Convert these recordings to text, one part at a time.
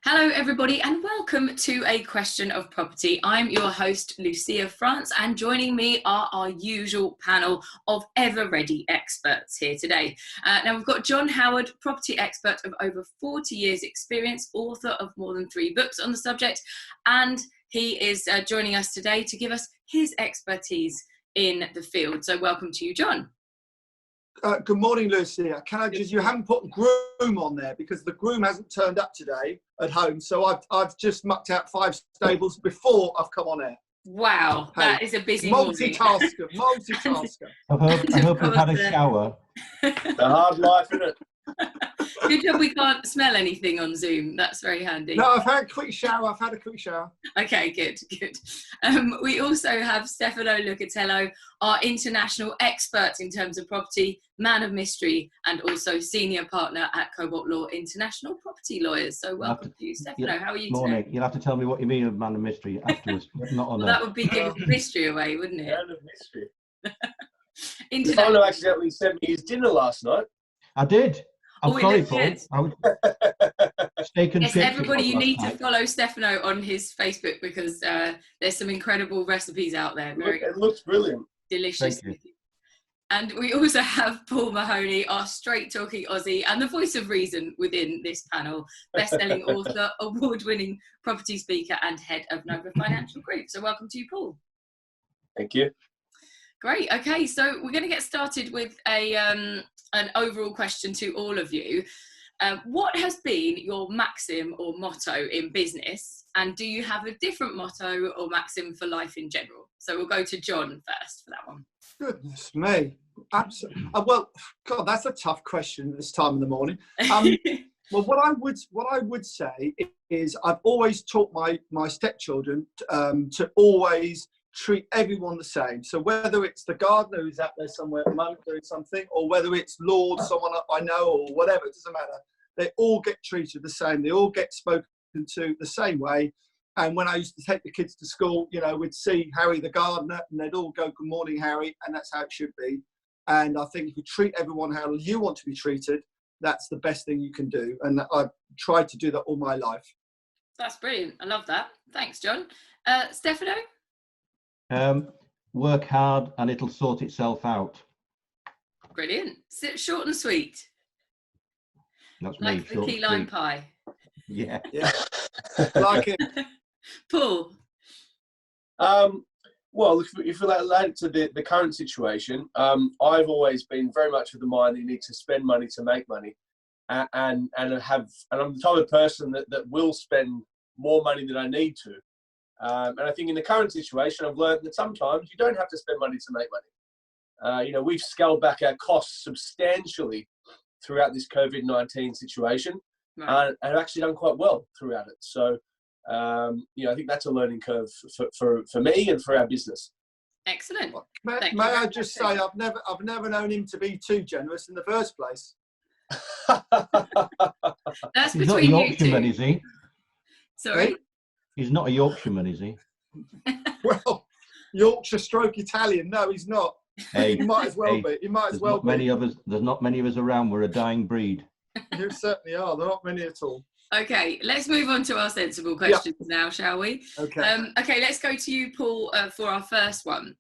Hello everybody and welcome to A Question of Property. I'm your host Lucia France and joining me are our usual panel of ever-ready experts here today. Now we've got John Howard, property expert of over 40 years experience, author of more than 3 books on the subject, and he is joining us today to give us his expertise in the field. So welcome to you, John. Good morning, Lucia. Can I just, you haven't put groom on there because the groom hasn't turned up today at home. So I've just mucked out 5 stables before I've come on air. Wow, that is a busy morning. Multitasker. I hope you've had a shower. The hard life, isn't it? Good job we can't smell anything on Zoom. That's very handy. No, I've had a quick shower. Okay, good. We also have Stefano Lucatello, our international expert in terms of property, man of mystery, and also senior partner at Kobalt Law, international property lawyers. So welcome to you, Stefano. How are you today? You'll have to tell me what you mean of man of mystery afterwards. Not on that would be giving the mystery away, wouldn't it? Man of mystery. Stefano accidentally sent me his dinner last night. I did. I'm sorry, Paul. Yes, everybody, you need to follow Stefano on his Facebook because there's some incredible recipes out there. It looks brilliant. Delicious. And we also have Paul Mahoney, our straight-talking Aussie and the voice of reason within this panel, best-selling author, award-winning property speaker and head of Nova Financial Group. So welcome to you, Paul. Thank you. Great. Okay, so we're going to get started with an overall question to all of you. What has been your maxim or motto in business, and do you have a different motto or maxim for life in general? So we'll go to John first for that one. Goodness me. Absolutely. Well, God, that's a tough question this time in the morning. Well, what I would say is I've always taught my stepchildren to always treat everyone the same. So whether it's the gardener who's out there somewhere at the moment doing something, or whether it's Lord, someone I know, or whatever, it doesn't matter. They all get treated the same. They all get spoken to the same way. And when I used to take the kids to school, you know, we'd see Harry the gardener and they'd all go, "Good morning, Harry," and that's how it should be. And I think if you treat everyone how you want to be treated, that's the best thing you can do. And I've tried to do that all my life. That's brilliant. I love that. Thanks, John. Stefano? Work hard and it'll sort itself out. Brilliant. Short and sweet. That's like me. The key lime pie. Yeah. Like it. Paul? Well, if we relate to the current situation, I've always been very much of the mind that you need to spend money to make money, and I'm the type of person that will spend more money than I need to. And I think in the current situation, I've learned that sometimes you don't have to spend money to make money. You know, we've scaled back our costs substantially throughout this COVID-19 situation, right, and actually done quite well throughout it. So, you know, I think that's a learning curve for me and for our business. Excellent. May I just say, I've never known him to be too generous in the first place. That's He's not a Yorkshireman, is he? Sorry? Hey? He's not a Yorkshireman, is he? Well, Yorkshire stroke Italian. No, he's not. Hey, he might as well be. He might as well be. There's not many of us around. We're a dying breed. You certainly are. There aren't many at all. Okay, let's move on to our sensible questions now, shall we? Okay. Okay, let's go to you, Paul, for our first one.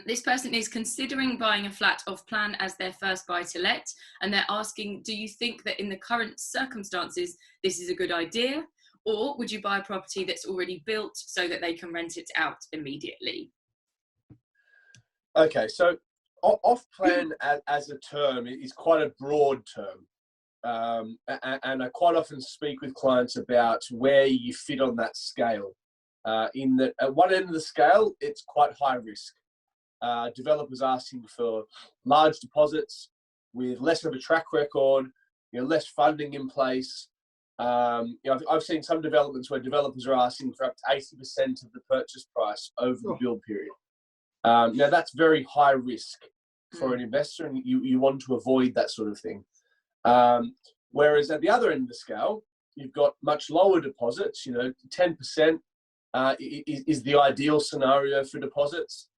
This person is considering buying a flat off plan as their first buy-to-let, and they're asking, do you think that in the current circumstances, this is a good idea? Or would you buy a property that's already built so that they can rent it out immediately? Okay, so off-plan as a term is quite a broad term. And I quite often speak with clients about where you fit on that scale. In that at one end of the scale, it's quite high risk. Developers asking for large deposits with less of a track record, you know, less funding in place. You know, I've seen some developments where developers are asking for up to 80% of the purchase price over the build period. Now that's very high risk for an investor, and you want to avoid that sort of thing. Whereas at the other end of the scale, you've got much lower deposits. You know, 10% is the ideal scenario for deposits,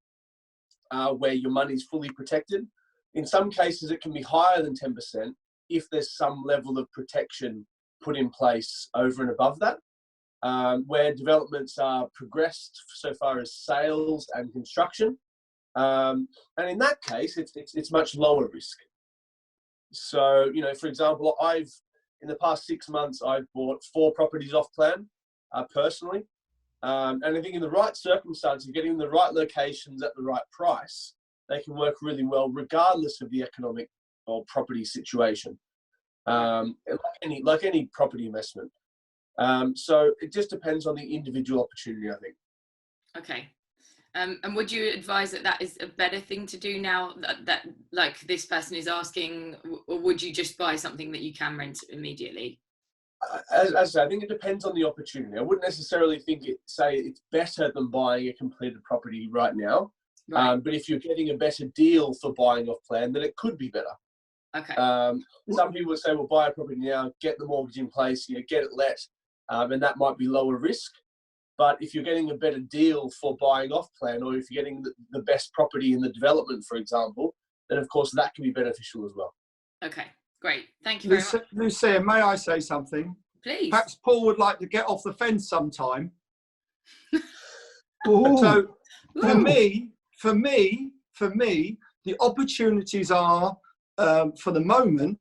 where your money's fully protected. In some cases, it can be higher than 10% if there's some level of protection put in place over and above that, where developments are progressed so far as sales and construction. And in that case, it's much lower risk. So, you know, for example, in the past 6 months, I've bought 4 properties off plan personally. And I think in the right circumstances, getting the right locations at the right price, they can work really well regardless of the economic or property situation, like any property investment. So it just depends on the individual opportunity, I think. Okay. And would you advise that is a better thing to do now that like this person is asking, or would you just buy something that you can rent immediately? As I say, I think it depends on the opportunity. I wouldn't necessarily say it's better than buying a completed property right now. Right. But if you're getting a better deal for buying off plan, then it could be better. Okay. Some people would say, well, buy a property now, get the mortgage in place, get it let, and that might be lower risk. But if you're getting a better deal for buying off plan, or if you're getting the best property in the development, for example, then of course that can be beneficial as well. Okay, great. Thank you very much. Lucia, may I say something? Please. Perhaps Paul would like to get off the fence sometime. Ooh. For me, the opportunities are, for the moment,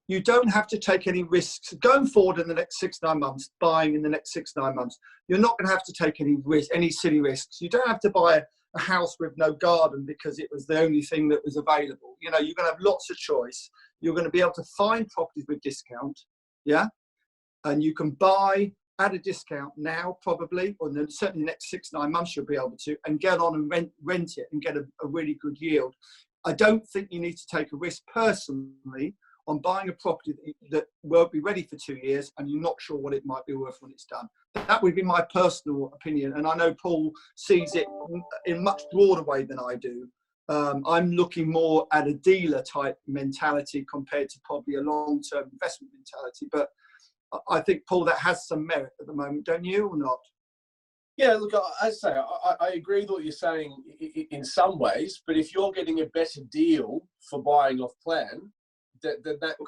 you don't have to take any risks going forward in the next 6-9 months, buying in the next 6-9 months. You're not going to have to take any silly risks. You don't have to buy a house with no garden because it was the only thing that was available. You know, you're going to have lots of choice. You're going to be able to find properties with discount, yeah? And you can buy at a discount now, probably, or then certainly the next 6-9 months you'll be able to, and get on and rent it and get a really good yield. I don't think you need to take a risk personally on buying a property that won't be ready for 2 years and you're not sure what it might be worth when it's done. That would be my personal opinion. And I know Paul sees it in a much broader way than I do. I'm looking more at a dealer type mentality compared to probably a long-term investment mentality. But I think, Paul, that has some merit at the moment, don't you, or not? Yeah, look, as I say, I agree with what you're saying in some ways, but if you're getting a better deal for buying off plan,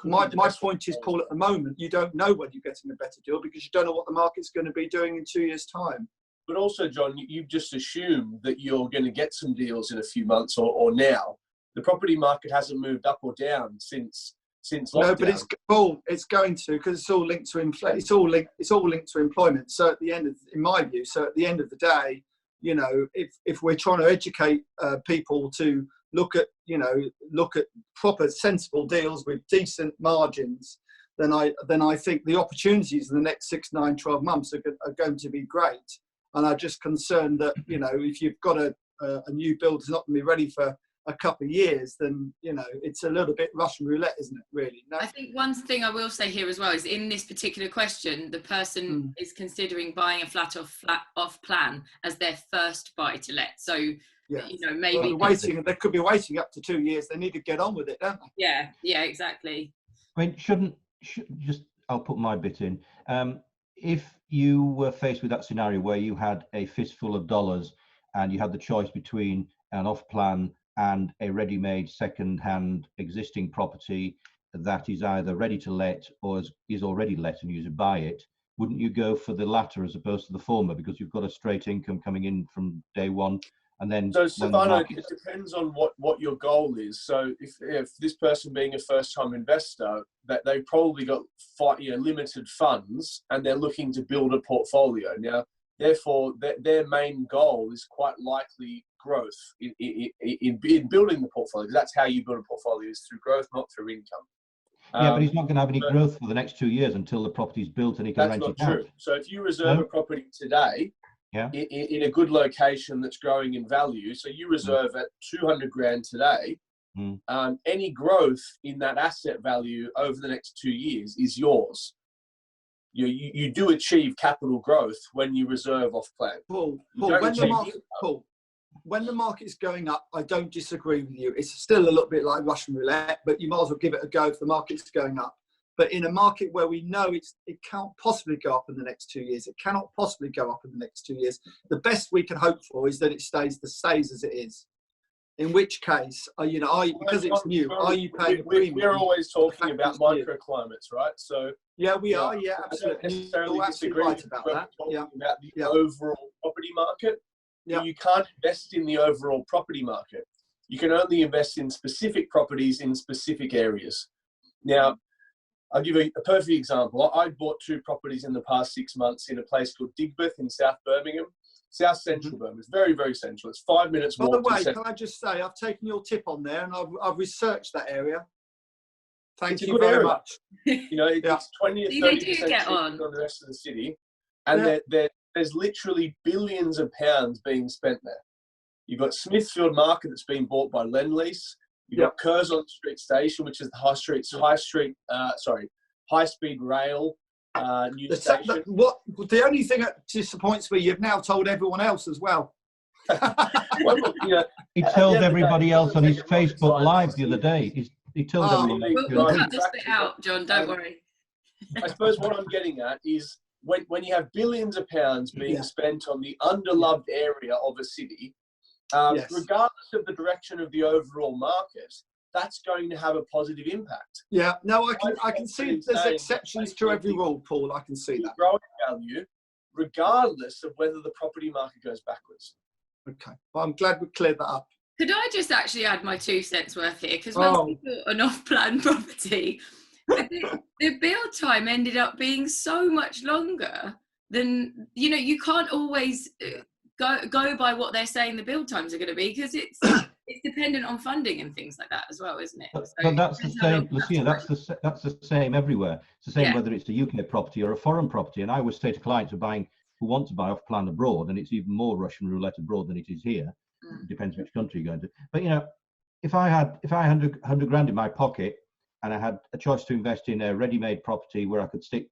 my point is, Paul, at the moment, you don't know when you're getting a better deal because you don't know what the market's going to be doing in 2 years' time. But also, John, you've just assumed that you're going to get some deals in a few months or now. The property market hasn't moved up or down since lockdown. No, but it's going to, because it's all linked to inflation. It's all linked to employment. So at the end of, in my view, at the end of the day, you know, if we're trying to educate people to look at proper, sensible deals with decent margins, then I think the opportunities in the next 6, 9, 12 months are going to be great. And I'm just concerned that, you know, if you've got a new build that's not going to be ready for a couple of years, then, you know, it's a little bit Russian roulette, isn't it, really? No? I think one thing I will say here as well is, in this particular question, the person is considering buying a flat off plan as their first buy to let. So, yeah, you know, maybe they could be waiting up to 2 years. They need to get on with it, don't they? Yeah, exactly. I mean, I'll put my bit in. If you were faced with that scenario where you had a fistful of dollars and you had the choice between an off-plan and a ready-made second-hand existing property that is either ready to let or is already let and you should buy it, wouldn't you go for the latter as opposed to the former, because you've got a straight income coming in from day one? And then, so Stefano, it depends on what your goal is. So if this person being a first-time investor, that they've probably got limited funds and they're looking to build a portfolio. Now, therefore, their main goal is quite likely growth in building the portfolio. That's how you build a portfolio, is through growth, not through income. Yeah, but he's not going to have any growth for the next 2 years until the property's built and he can rent it out. That's not true. So if you reserve a property today, in a good location that's growing in value, so you reserve at 200 grand today, any growth in that asset value over the next 2 years is yours. You do achieve capital growth when you reserve off plan. Paul, when the market's going up, I don't disagree with you. It's still a little bit like Russian roulette, but you might as well give it a go if the market's going up. But in a market where we know it can't possibly go up in the next 2 years, it cannot possibly go up in the next 2 years, the best we can hope for is that it stays as it is. In which case, because it's new, are you paying a premium? We're always talking about microclimates, right? So yeah, we are. Yeah, I absolutely. don't necessarily You're disagree right with about you. that. We're Yeah. talking about the Yeah. overall property market. Yeah. You can't invest in the overall property market. You can only invest in specific properties in specific areas. Now, I'll give you a perfect example. I bought 2 properties in the past 6 months in a place called Digbeth in South Birmingham. South Central Birmingham. It's very, very central. It's 5 minutes walk. By the way, can I just say, I've taken your tip on there and I've researched that area. Thank you very much. You know, it's 20 or 30% cheaper on the rest of the city. And there's literally billions of pounds being spent there. You've got Smithfield Market that's been bought by Lendlease. You've got Curzon Street Station, which is the high-speed rail new station. The only thing that disappoints me, you've now told everyone else as well. He told everybody else on his Facebook Live the other day. He told everyone. We'll cut this bit out, John. Don't worry. I suppose what I'm getting at is when you have billions of pounds being spent on the underloved area of a city, regardless of the direction of the overall market, that's going to have a positive impact. Yeah, no, I can see there's exceptions to every rule, Paul. I can see that. Growing value, regardless of whether the property market goes backwards. Okay, well, I'm glad we cleared that up. Could I just actually add my 2 cents worth here? Because when we bought an off-plan property, the build time ended up being so much longer than, you can't always go by what they're saying the build times are going to be, because it's dependent on funding and things like that as well, isn't it? But that's the same, Lucia, that's the same everywhere. It's the same whether it's a UK property or a foreign property. And I always say to clients who want to buy off-plan abroad, and it's even more Russian roulette abroad than it is here. It depends which country you're going to. But if I had 100 grand in my pocket and I had a choice to invest in a ready-made property where I could stick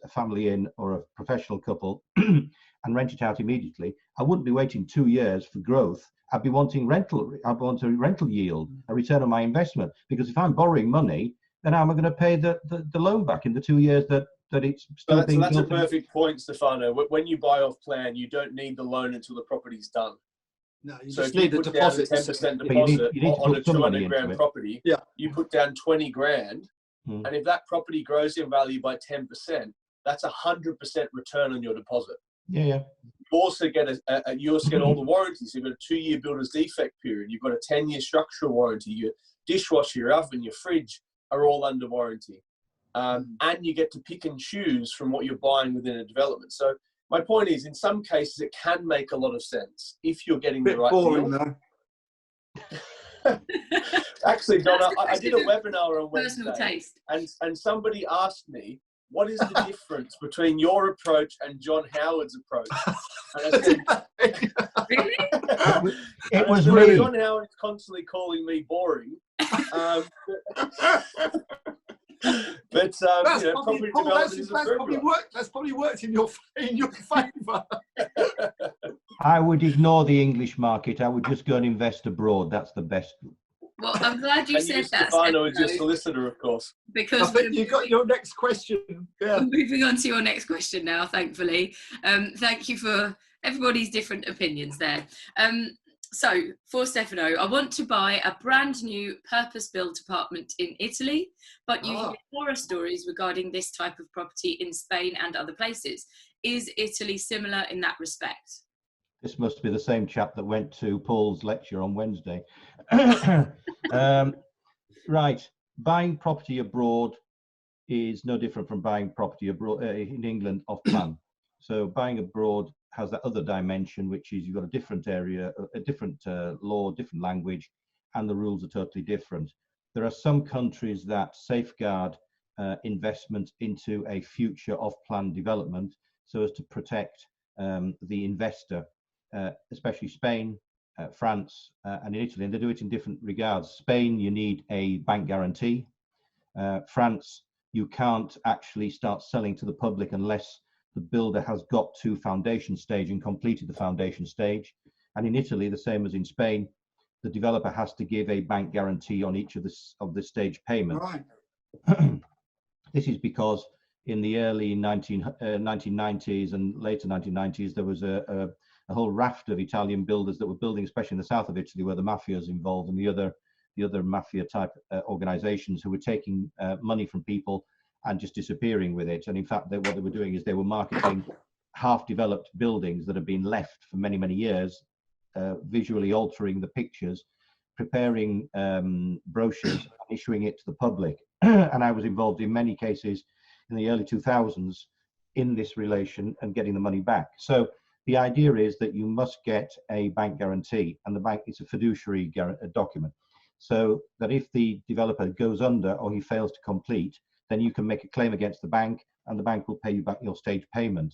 a family in or a professional couple and rent it out immediately, I wouldn't be waiting 2 years for growth. I'd be wanting rental. I'd want a rental yield, a return on my investment. Because if I'm borrowing money, then how am I going to pay the loan back in the 2 years that it's still being built? That's a perfect point, Stefano. When you buy off plan, you don't need the loan until the property's done. No, you just need a deposit. 10% deposit on a 200 grand property. Yeah. You put down 20 grand, and if that property grows in value by 10%, that's 100% return on your deposit. Yeah. You also get all the warranties. You've got a 2-year builder's defect period. You've got a 10-year structural warranty. Your dishwasher, your oven, your fridge are all under warranty. And you get to pick and choose from what you're buying within a development. So my point is, in some cases, it can make a lot of sense if you're getting the right boring, deal. Though. Actually, John, I did a webinar on Wednesday, and somebody asked me, what is the difference between your approach and John Howard's approach? And I said, really? It was me. John Howard's constantly calling me boring. But property development is a that's probably worked in your favour. I would ignore the English market. I would just go and invest abroad. That's the best. Well, I'm glad you said that. Stefano is your solicitor, of course. Because I think you got your next question. Yeah. We're moving on to your next question now, thankfully. Thank you for everybody's different opinions there. So, for Stefano, I want to buy a brand new purpose-built apartment in Italy, but you hear horror stories regarding this type of property in Spain and other places. Is Italy similar in that respect? This must be the same chap that went to Paul's lecture on Wednesday. Right, buying property abroad is no different from buying property abroad in England off plan. So buying abroad has that other dimension, which is you've got a different area, a different law, different language, and the rules are totally different. There are some countries that safeguard investment into a future off-plan development so as to protect the investor, especially Spain, France, and in Italy, and they do it in different regards. Spain, you need a bank guarantee. France, you can't actually start selling to the public unless the builder has got to foundation stage and completed the foundation stage. And in Italy, the same as in Spain, the developer has to give a bank guarantee on each of the stage payments. Right. This is because in the early 1990s and later 1990s, there was a a whole raft of Italian builders that were building, especially in the south of Italy, where the mafia is involved, and the other mafia type organizations who were taking money from people and just disappearing with it. And in fact, what they were doing is they were marketing half-developed buildings that had been left for many, many years, visually altering the pictures, preparing brochures, and issuing it to the public. And I was involved in many cases in the early 2000s in this relation and getting the money back. So the idea is that you must get a bank guarantee, and the bank is a fiduciary document. So that if the developer goes under or he fails to complete, then you can make a claim against the bank, and the bank will pay you back your stage payment.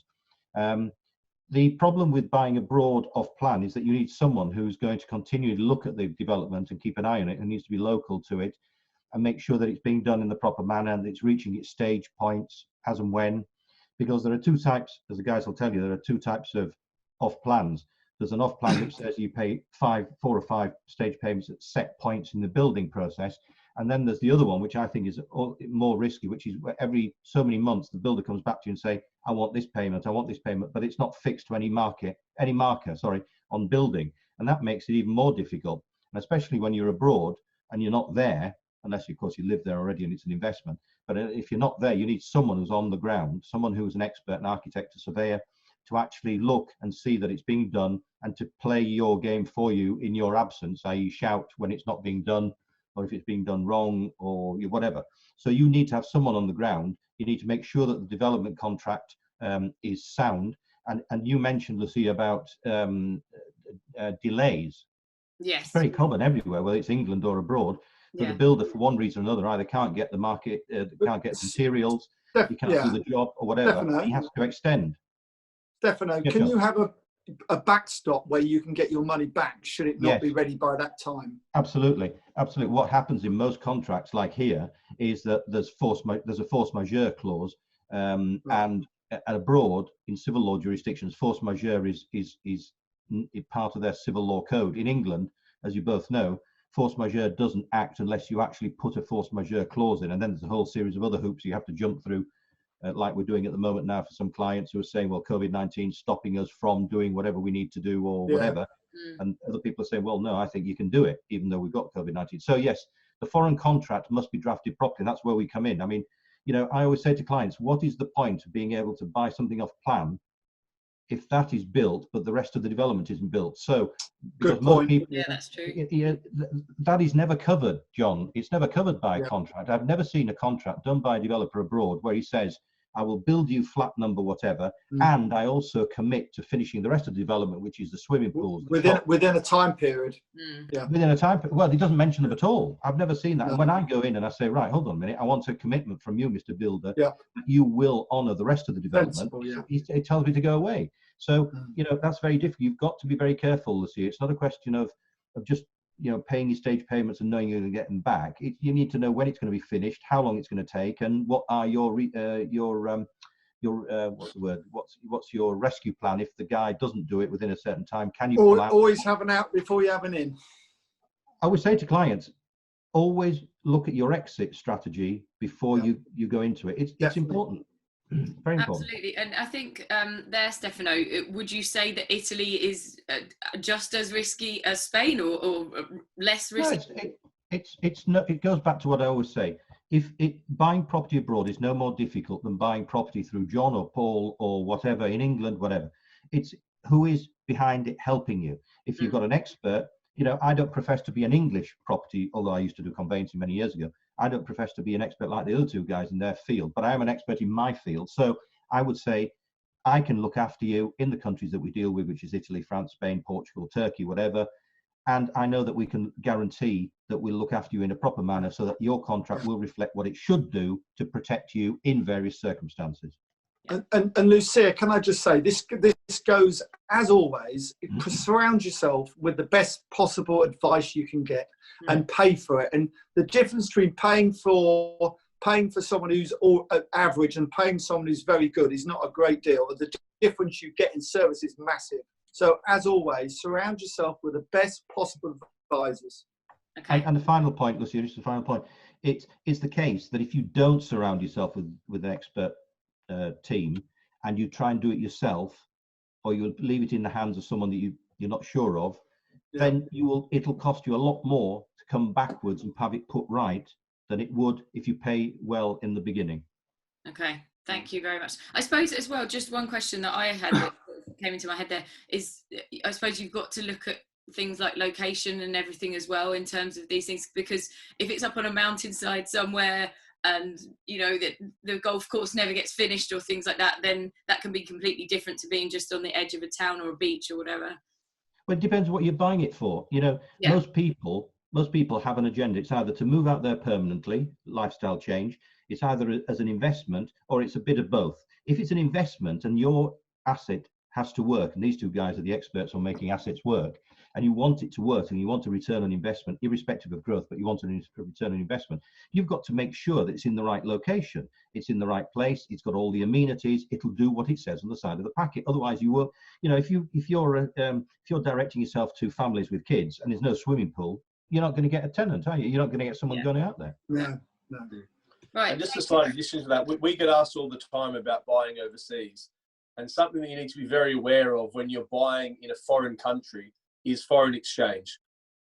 The problem with buying abroad off plan is that you need someone who's going to continue to look at the development and keep an eye on it, and needs to be local to it and make sure that it's being done in the proper manner and it's reaching its stage points as and when. Because there are two types, as the guys will tell you, there are two types of off plans. There's an off plan which says you pay 4 or 5 stage payments at set points in the building process. And then there's the other one, which I think is more risky, which is where every so many months the builder comes back to you and say, I want this payment, but it's not fixed to any marker on building. And that makes it even more difficult. And especially when you're abroad and you're not there, unless of course you live there already and it's an investment. But if you're not there, you need someone who's on the ground, someone who's an expert, an architect, a surveyor, to actually look and see that it's being done and to play your game for you in your absence, i.e. shout when it's not being done, or if it's being done wrong, or whatever. So you need to have someone on the ground. You need to make sure that the development contract is sound. And you mentioned, Lucia, about delays. Yes. It's very common everywhere, whether it's England or abroad. So the builder, for one reason or another, either can't get the market, can't get materials, he can't do the job or whatever, Stefano, he has to extend. Stefano, can you have a backstop where you can get your money back should it not be ready by that time? Absolutely, absolutely. What happens in most contracts, like here, is that there's a force majeure clause, and abroad in civil law jurisdictions, force majeure is part of their civil law code. In England, as you both know, force majeure doesn't act unless you actually put a force majeure clause in, and then there's a whole series of other hoops you have to jump through, like we're doing at the moment now for some clients who are saying, well, COVID-19 stopping us from doing whatever we need to do or whatever. And other people are saying, well, no, I think you can do it, even though we've got COVID-19. So yes, the foreign contract must be drafted properly. That's where we come in. I mean, I always say to clients, what is the point of being able to buy something off plan if that is built, but the rest of the development isn't built? So good point. People, that's true. That is never covered, John. It's never covered by a contract. I've never seen a contract done by a developer abroad where he says, I will build you flat number whatever, and I also commit to finishing the rest of the development, which is the swimming pools. Within a time period. Within a time. Well, he doesn't mention them at all. I've never seen that. And when I go in and I say, right, hold on a minute, I want a commitment from you, Mr. Builder, that you will honour the rest of the development. He tells me to go away. So, that's very difficult. You've got to be very careful, Lucia. It's not a question of just, paying your stage payments and knowing you're going to get them back. You need to know when it's going to be finished, how long it's going to take, and what are what's your rescue plan if the guy doesn't do it within a certain time? Can you pull out? Always have an out before you have an in. I would say to clients, always look at your exit strategy before you go into it. It's important. Very important. Absolutely. And I think there, Stefano, would you say that Italy is just as risky as Spain, or less risky? No, it goes back to what I always say. Buying property abroad is no more difficult than buying property through John or Paul or whatever in England, whatever. It's who is behind it helping you. If you've got an expert, I don't profess to be an English property, although I used to do conveyancing many years ago. I don't profess to be an expert like the other two guys in their field, but I am an expert in my field. So I would say I can look after you in the countries that we deal with, which is Italy, France, Spain, Portugal, Turkey, whatever. And I know that we can guarantee that we'll look after you in a proper manner so that your contract will reflect what it should do to protect you in various circumstances. And Lucia, can I just say, this goes, as always, surround yourself with the best possible advice you can get and pay for it. And the difference between paying for someone who's average and paying someone who's very good is not a great deal. The difference you get in service is massive. So, as always, surround yourself with the best possible advisors. Okay. And the final point, Lucia, just the final point, it's the case that if you don't surround yourself with an expert team and you try and do it yourself, or you leave it in the hands of someone that you're not sure of, then it'll cost you a lot more to come backwards and have it put right than it would if you pay well in the beginning. Okay, thank you very much. I suppose as well, just one question that I had that came into my head there is, I suppose you've got to look at things like location and everything as well in terms of these things, because if it's up on a mountainside somewhere and you know that the golf course never gets finished or things like that, then that can be completely different to being just on the edge of a town or a beach or whatever. Well, it depends what you're buying it for. You know, most people have an agenda. It's either to move out there permanently, lifestyle change. It's either as an investment or it's a bit of both. If it's an investment and your asset has to work, and these two guys are the experts on making assets work, and you want it to work and you want a return on investment, irrespective of growth, but you want a return on investment, you've got to make sure that it's in the right location, it's in the right place, it's got all the amenities, it'll do what it says on the side of the packet. Otherwise you will, you know, if you're directing yourself to families with kids and there's no swimming pool, you're not going to get a tenant, are you? You're not going to get someone going out there. No. Right. And just a slight addition to that, we get asked all the time about buying overseas, and something that you need to be very aware of when you're buying in a foreign country is foreign exchange.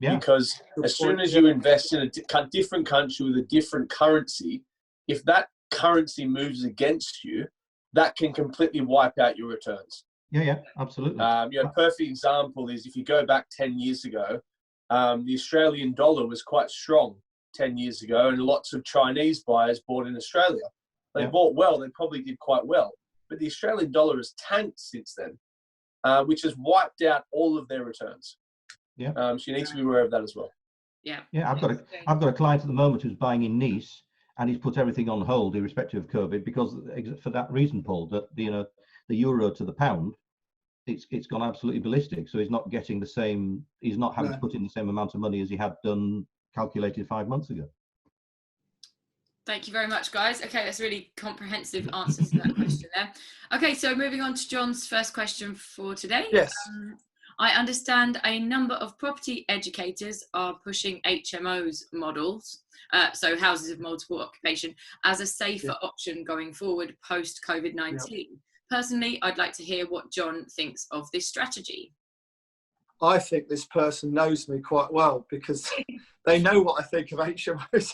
Because as soon as you invest in a different country with a different currency, if that currency moves against you, that can completely wipe out your returns. Yeah, absolutely. A perfect example is if you go back 10 years ago, the Australian dollar was quite strong 10 years ago, and lots of Chinese buyers bought in Australia. They bought well, they probably did quite well. But the Australian dollar has tanked since then, which has wiped out all of their returns. So you need to be aware of that as well. I've got a client at the moment who's buying in Nice, and he's put everything on hold irrespective of COVID, because for that reason, Paul, that the euro to the pound, it's gone absolutely ballistic. So he's not getting the same, he's not having to put in the same amount of money as he had done calculated 5 months ago. Thank you very much, guys. Okay, that's a really comprehensive answer to that question there. Okay, so moving on to John's first question for today. Yes. I understand a number of property educators are pushing HMOs models, so houses of multiple occupation, as a safer option going forward post-COVID-19. Personally, I'd like to hear what John thinks of this strategy. I think this person knows me quite well, because they know what I think of HMOs.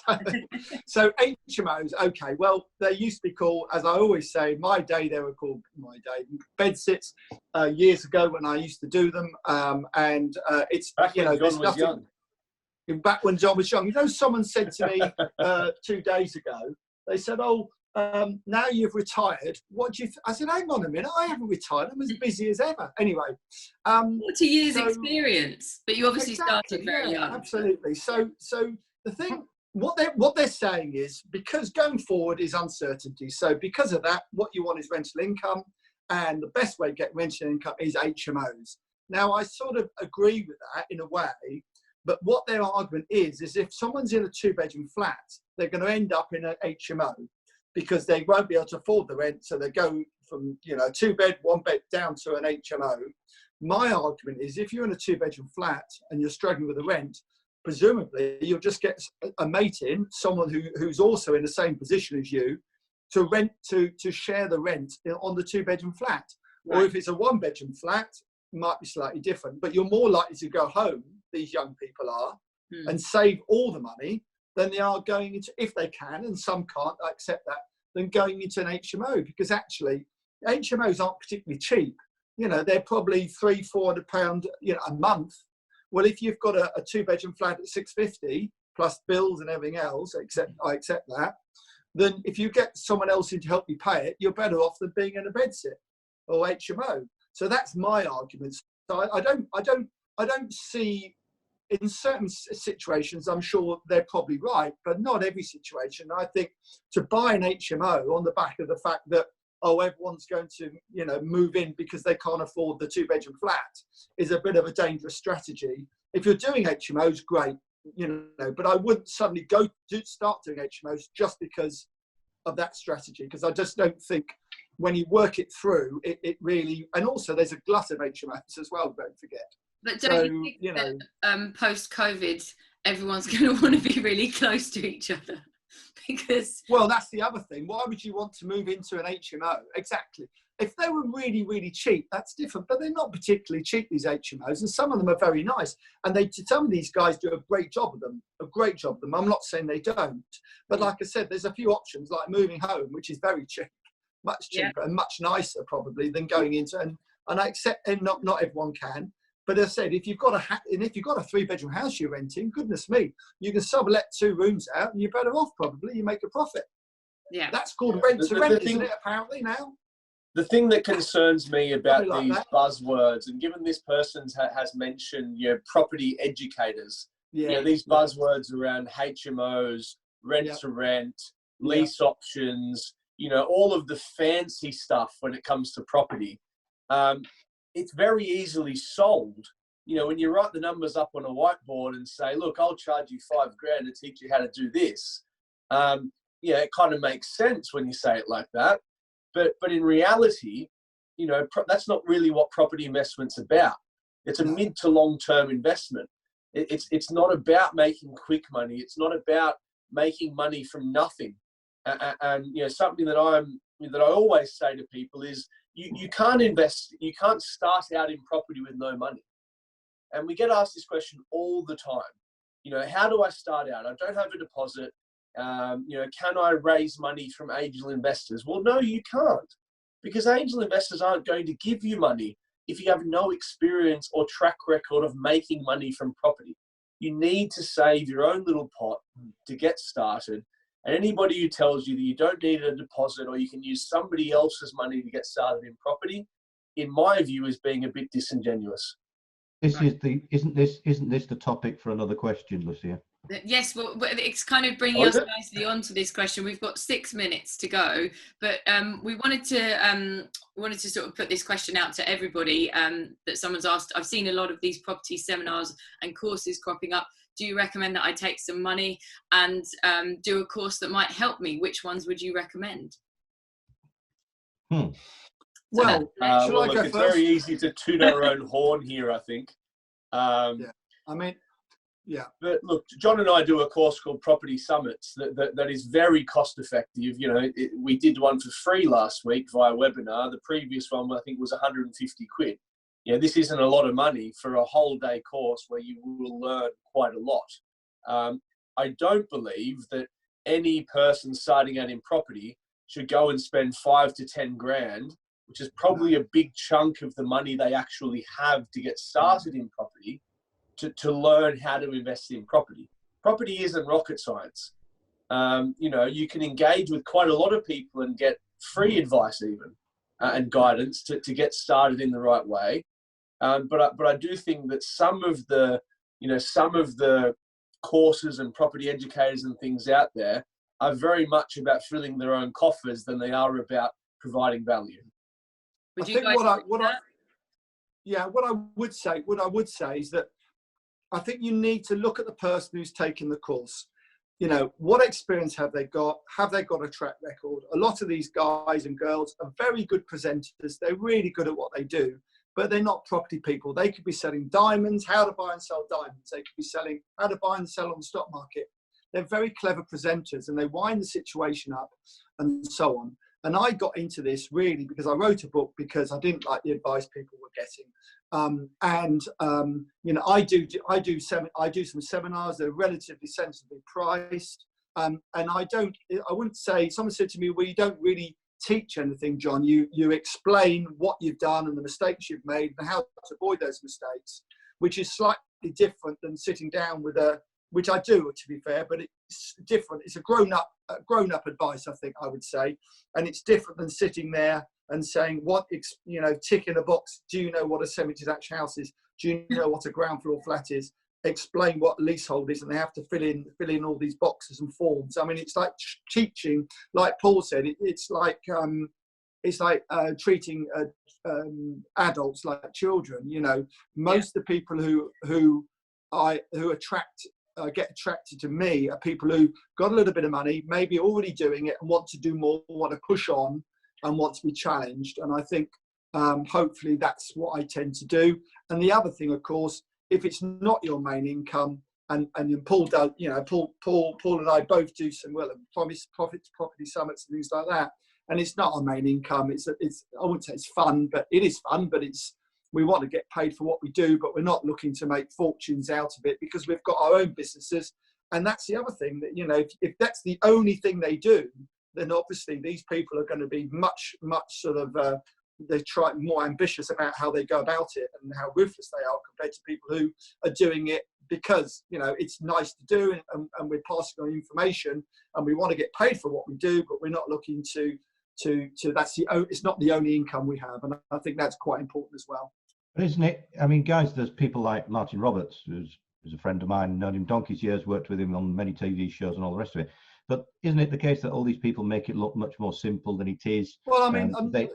So HMOs, okay, well, they used to be called, as I always say, my day they were called bed sits years ago when I used to do them. And it's, back when John was young. Back when John was young. You know, someone said to me 2 days ago, they said, now you've retired, what do you I said, hang on a minute, I haven't retired, I'm as busy as ever. Anyway, 40 years experience, but you obviously started very young. Absolutely. So the thing, what they're saying is, because going forward is uncertainty, so because of that, what you want is rental income, and the best way to get rental income is HMOs. Now, I sort of agree with that in a way, but what their argument is if someone's in a 2-bedroom flat, they're going to end up in an HMO, because they won't be able to afford the rent, so they go from 2-bed, 1-bed down to an HMO. My argument is, if you're in a 2-bedroom flat and you're struggling with the rent, presumably you'll just get a mate in, someone who's also in the same position as you, to share the rent on the 2-bedroom flat. Right. Or if it's a 1-bedroom flat, it might be slightly different, but you're more likely to go home, these young people are, and save all the money than they are going into, if they can, and some can't, I accept that, than going into an HMO, because actually HMOs aren't particularly cheap. They're probably £300-400 a month. Well, if you've got a 2-bedroom flat at £650 plus bills and everything else, I accept that, then if you get someone else in to help you pay it, you're better off than being in a bedsit or HMO. So that's my argument. So I don't see, in certain situations, I'm sure they're probably right, but not every situation. I think to buy an HMO on the back of the fact that, everyone's going to, move in because they can't afford the 2-bedroom flat is a bit of a dangerous strategy. If you're doing HMOs, great, but I wouldn't suddenly start doing HMOs just because of that strategy, because I just don't think when you work it through, it really, and also there's a glut of HMOs as well, don't forget. But don't you think that post-COVID, everyone's going to want to be really close to each other? Because well, that's the other thing. Why would you want to move into an HMO? Exactly. If they were really, really cheap, that's different. But they're not particularly cheap, these HMOs, and some of them are very nice. And some of these guys do a great job of them. A great job of them. I'm not saying they don't, but like I said, there's a few options like moving home, which is very cheap, much cheaper and much nicer probably than going into. And I accept, and not everyone can. But as I said, if you've got a 3-bedroom house you're renting, goodness me, you can sublet 2 rooms out, and you're better off probably. You make a profit. Yeah, that's called rent to rent, isn't it? Apparently now. The thing that concerns me about Like these that. buzzwords, and given this person has mentioned, property educators, Yeah. these buzzwords around HMOs, rent to rent, lease options, all of the fancy stuff when it comes to property. It's very easily sold. When you write the numbers up on a whiteboard and say, look, I'll charge you $5,000 to teach you how to do this. It kind of makes sense when you say it like that. But in reality, that's not really what property investment's about. It's a mid to long-term investment. It's not about making quick money. It's not about making money from nothing. And something that I always say to people is you can't invest, you can't start out in property with no money. And we get asked this question all the time. How do I start out? I don't have a deposit. Can I raise money from angel investors? Well, no, you can't, because angel investors aren't going to give you money if you have no experience or track record of making money from property. You need to save your own little pot to get started. And anybody who tells you that you don't need a deposit or you can use somebody else's money to get started in property, in my view, is being a bit disingenuous. Isn't this the topic for another question, Lucia? Yes, well, it's kind of bringing us nicely onto this question. We've got 6 minutes to go, but we wanted to sort of put this question out to everybody that someone's asked. I've seen a lot of these property seminars and courses cropping up. Do you recommend that I take some money and do a course that might help me? Which ones would you recommend? Well, look, it's very easy to toot our own horn here, I think. But look, John and I do a course called Property Summits that is very cost effective. We did one for free last week via webinar. The previous one, I think, was 150 quid. This isn't a lot of money for a whole day course where you will learn quite a lot. I don't believe that any person starting out in property should go and spend 5 to 10 grand, which is probably a big chunk of the money they actually have to get started in property, to learn how to invest in property. Property isn't rocket science. You can engage with quite a lot of people and get free advice even and guidance to get started in the right way. But I do think that some of the courses and property educators and things out there are very much about filling their own coffers than they are about providing value. Would you I think guys what I would say is that I think you need to look at the person who's taking the course. What experience have they got? Have they got a track record? A lot of these guys and girls are very good presenters. They're really good at what they do, but they're not property people. They could be selling diamonds, how to buy and sell diamonds. They could be selling how to buy and sell on the stock market. They're very clever presenters and they wind the situation up and so on. And I got into this really because I wrote a book because I didn't like the advice people were getting. I do some seminars. They're relatively sensibly priced. And I wouldn't say, someone said to me, well, you don't really teach anything, John. You explain what you've done and the mistakes you've made and how to avoid those mistakes, which is slightly different than sitting down with which I do, to be fair, but it's different. It's a grown-up advice, I think I would say. And it's different than sitting there and saying, tick in a box. Do you know what a semi-detached house is? Do you know what a ground floor flat is? Explain what leasehold is, and they have to fill in all these boxes and forms. I mean, it's like teaching, like Paul said, it's like treating adults like children. Most of the people who get attracted to me are people who got a little bit of money, maybe already doing it and want to do more, want to push on and want to be challenged. And I think hopefully that's what I tend to do. And the other thing, of course, if it's not your main income, and Paul does, Paul and I both do some property summits and things like that. And it's not our main income. It's I wouldn't say it's fun, but it is fun. But we want to get paid for what we do, but we're not looking to make fortunes out of it because we've got our own businesses. And that's the other thing that, if that's the only thing they do, then obviously these people are going to be much sort of, they try more ambitious about how they go about it and how ruthless they are compared to people who are doing it because, it's nice to do and we're passing on information and we want to get paid for what we do, but we're not looking to it's not the only income we have. And I think that's quite important as well. But isn't it? I mean, guys, there's people like Martin Roberts, who's a friend of mine, known him donkey's years, worked with him on many TV shows and all the rest of it. But isn't it the case that all these people make it look much more simple than it is? Well, I mean, they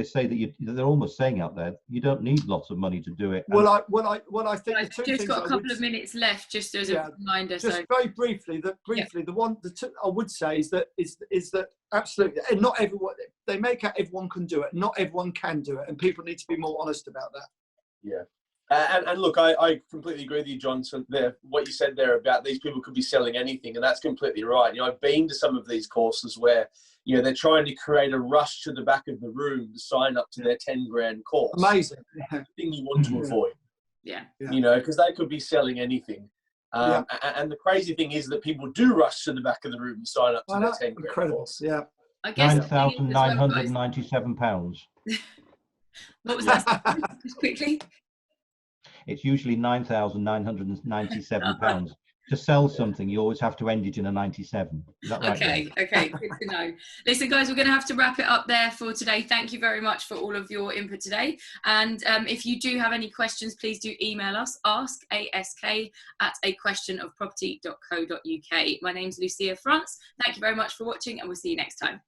say that they're almost saying out there, you don't need lots of money to do it. Well, I think I've just got a couple of minutes left, just as a reminder. Just very briefly, I would say is that absolutely, and not everyone. They make out everyone can do it. Not everyone can do it, and people need to be more honest about that. Yeah. And look, I completely agree with you, John. So what you said there about these people could be selling anything, and that's completely right. I've been to some of these courses where, they're trying to create a rush to the back of the room to sign up to their 10 grand course. Amazing. That's the thing you want to avoid. Yeah. Because they could be selling anything. And the crazy thing is that people do rush to the back of the room and sign up to their 10 grand course. Yeah. I guess £9,997. What was that? Just quickly. It's usually £9,997. To sell something, you always have to end it in a 97. Is that right? Okay, good to know. Listen, guys, we're going to have to wrap it up there for today. Thank you very much for all of your input today. And if you do have any questions, please do email us, askask@aquestionofproperty.co.uk. My name's Lucia France. Thank you very much for watching, and we'll see you next time.